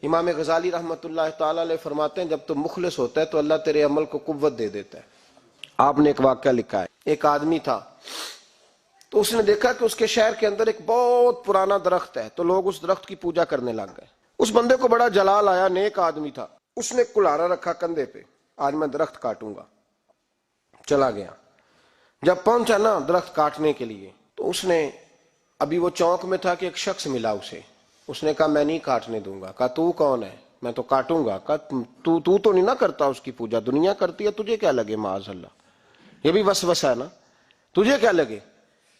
امام غزالی رحمۃ اللہ تعالی علیہ فرماتے ہیں جب تو مخلص ہوتا ہے تو اللہ تیرے عمل کو قوت دے دیتا ہے۔ آپ نے ایک واقعہ لکھا ہے، ایک آدمی تھا تو اس نے دیکھا کہ اس کے شہر کے اندر ایک بہت پرانا درخت ہے، تو لوگ اس درخت کی پوجا کرنے لگ گئے۔ اس بندے کو بڑا جلال آیا، نیک آدمی تھا، اس نے کلہاڑا رکھا کندھے پہ، آج میں درخت کاٹوں گا۔ چلا گیا، جب پہنچا نا درخت کاٹنے کے لیے تو اس نے، ابھی وہ چوک میں تھا کہ ایک شخص ملا اسے، اس نے کہا میں نہیں کاٹنے دوں گا۔ کہا تو کون ہے؟ میں تو کاٹوں گا۔ کہا تو نہیں نہ کرتا اس کی پوجا، دنیا کرتی ہے، تجھے کیا لگے؟ معاذ اللہ، یہ بھی وسوسہ ہے نا، تجھے کیا لگے؟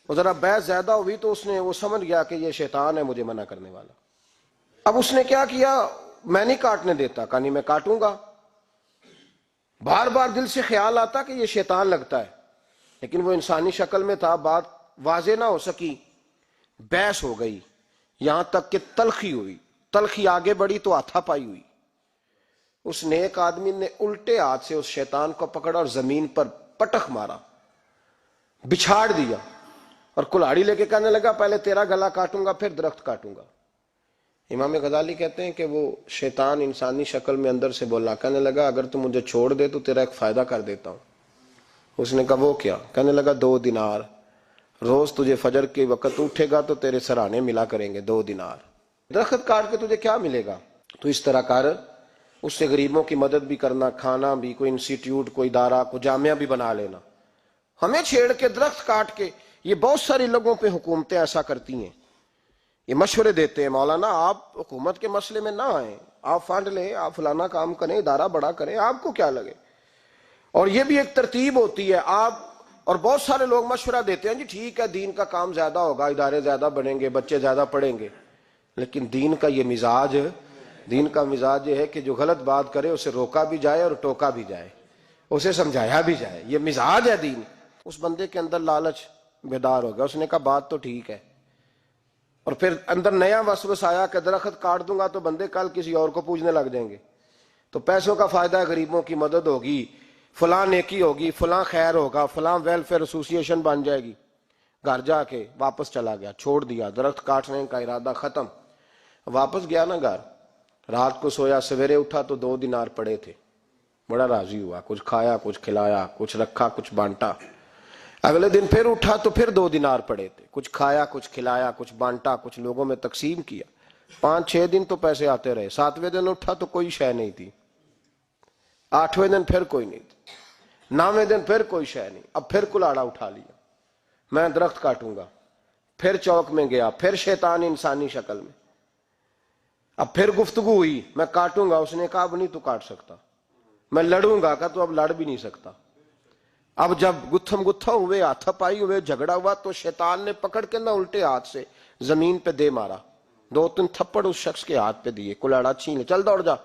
وہ ذرا بحث زیادہ ہوئی تو اس نے، وہ سمجھ گیا کہ یہ شیطان ہے مجھے منع کرنے والا۔ اب اس نے کیا کیا؟ میں نہیں کاٹنے دیتا۔ کہا نہیں میں کاٹوں گا۔ بار بار دل سے خیال آتا کہ یہ شیطان لگتا ہے، لیکن وہ انسانی شکل میں تھا، بات واضح نہ ہو سکی، بحث ہو گئی، یہاں تک کہ تلخی ہوئی، تلخی آگے بڑھی تو ہاتھا پائی ہوئی۔ اس نیک آدمی نے الٹے ہاتھ سے اس شیطان کو پکڑا اور زمین پر پٹخ مارا، بچھاڑ دیا، اور کلہاڑی لے کے کہنے لگا پہلے تیرا گلا کاٹوں گا پھر درخت کاٹوں گا۔ امام غزالی کہتے ہیں کہ وہ شیطان انسانی شکل میں اندر سے بولا، کہنے لگا اگر تم مجھے چھوڑ دے تو تیرا ایک فائدہ کر دیتا ہوں۔ اس نے کہا وہ کیا؟ کہنے لگا 2 دینار، روز تجھے فجر کے وقت اٹھے گا تو تیرے سرانے ملا کریں گے 2 دینار۔ درخت کاٹ کے تجھے کیا ملے گا؟ تو اس طرح کر، اس سے غریبوں کی مدد بھی کرنا، کھانا بھی، کوئی انسٹیٹیوٹ، کوئی ادارہ، کوئی جامعہ بھی بنا لینا۔ ہمیں چھیڑ کے درخت کاٹ کے، یہ بہت سارے لوگوں پہ حکومتیں ایسا کرتی ہیں، یہ مشورے دیتے ہیں مولانا آپ حکومت کے مسئلے میں نہ آئیں، آپ فنڈ لیں، آپ فلانا کام کریں، ادارہ بڑا کریں، آپ کو کیا لگے۔ اور یہ بھی ایک ترتیب ہوتی ہے، آپ اور بہت سارے لوگ مشورہ دیتے ہیں جی ٹھیک ہے دین کا کام زیادہ ہوگا، ادارے زیادہ بنیں گے، بچے زیادہ پڑھیں گے، لیکن دین کا یہ مزاج، دین کا مزاج یہ ہے کہ جو غلط بات کرے اسے روکا بھی جائے اور ٹوکا بھی جائے، اسے سمجھایا بھی جائے، یہ مزاج ہے دین۔ اس بندے کے اندر لالچ بیدار ہو گیا، اس نے کہا بات تو ٹھیک ہے، اور پھر اندر نیا وسوسہ آیا کہ درخت کاٹ دوں گا تو بندے کل کسی اور کو پوجنے لگ جائیں گے، تو پیسوں کا فائدہ ہے، غریبوں کی مدد ہوگی، فلاں نیکی ہوگی، فلاں خیر ہوگا، فلاں ویلفیئر ایسوسی ایشن بن جائے گی۔ گھر جا کے واپس چلا گیا، چھوڑ دیا، درخت کاٹنے کا ارادہ ختم۔ واپس گیا نا گھر، رات کو سویا، سویرے اٹھا تو 2 دینار پڑے تھے، بڑا راضی ہوا، کچھ کھایا، کچھ کھلایا، کچھ رکھا، کچھ بانٹا۔ اگلے دن پھر اٹھا تو پھر 2 دینار پڑے تھے، کچھ کھایا، کچھ کھلایا، کچھ بانٹا، کچھ لوگوں میں تقسیم کیا۔ 5-6 دن تو پیسے آتے رہے، 7ویں دن اٹھا تو کوئی شے نہیں تھی، 8ویں دن پھر کوئی نہیں تھی، 9ویں دن پھر کوئی شے نہیں۔ اب پھر کلاڑا اٹھا لیا، میں درخت کاٹوں گا۔ پھر چوک میں گیا، پھر شیطان انسانی شکل میں، اب پھر گفتگو ہوئی، میں کاٹوں گا۔ اس نے کہا اب نہیں تو کاٹ سکتا، میں لڑوں گا۔ کہا تو اب لڑ بھی نہیں سکتا۔ اب جب گتھم گتھا ہوئے، ہاتھا پائی ہوئے، جھگڑا ہوا تو شیطان نے پکڑ کے نہ الٹے ہاتھ سے زمین پہ دے مارا، 2-3 تھپڑ اس شخص کے ہاتھ پہ دیے، کلاڑا چھین لے، چل دوڑ جا۔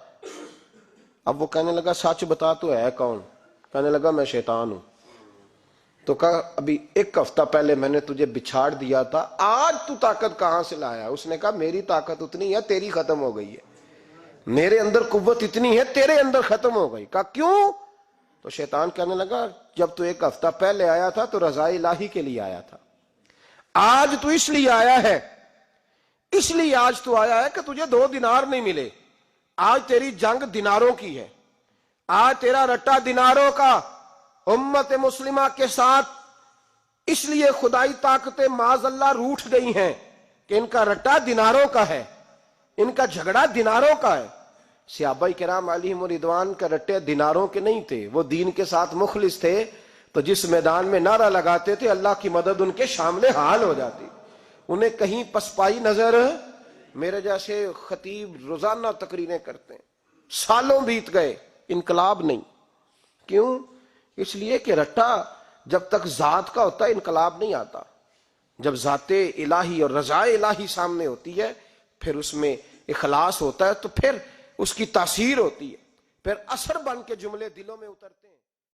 اب وہ کہنے لگا سچ بتا تو ہے کون؟ کہنے لگا میں شیطان ہوں۔ تو کہا ابھی 1 ہفتہ پہلے میں نے تجھے بچھاڑ دیا تھا، آج تو طاقت کہاں سے لایا؟ اس نے کہا میری طاقت اتنی ہے، تیری ختم ہو گئی ہے، میرے اندر قوت اتنی ہے، تیرے اندر ختم ہو گئی۔ کہا کیوں؟ تو شیطان کہنے لگا جب تو 1 ہفتہ پہلے آیا تھا تو رضا الہی کے لیے آیا تھا، آج تو اس لیے آیا ہے، اس لیے آج تو آیا ہے کہ تجھے 2 دینار نہیں ملے، آج تیری جنگ دیناروں کی ہے، آج تیرا رٹا دیناروں کا امت مسلمہ کے ساتھ۔ اس لیے خدائی طاقتیں معاذ اللہ روٹھ گئی ہیں کہ ان کا رٹا دیناروں کا ہے، ان کا جھگڑا دیناروں کا ہے۔ صحابہ کرام علیہم رضوان کا رٹے دیناروں کے نہیں تھے، وہ دین کے ساتھ مخلص تھے، تو جس میدان میں نعرہ لگاتے تھے اللہ کی مدد ان کے شامل حال ہو جاتی، انہیں کہیں پسپائی نظر۔ میرے جیسے خطیب روزانہ تقریریں کرتے ہیں، سالوں بیت گئے، انقلاب نہیں۔ کیوں؟ اس لیے کہ رٹا جب تک ذات کا ہوتا ہے انقلاب نہیں آتا، جب ذات الہی اور رضا الہی سامنے ہوتی ہے پھر اس میں اخلاص ہوتا ہے، تو پھر اس کی تاثیر ہوتی ہے، پھر اثر بن کے جملے دلوں میں اترتے ہیں۔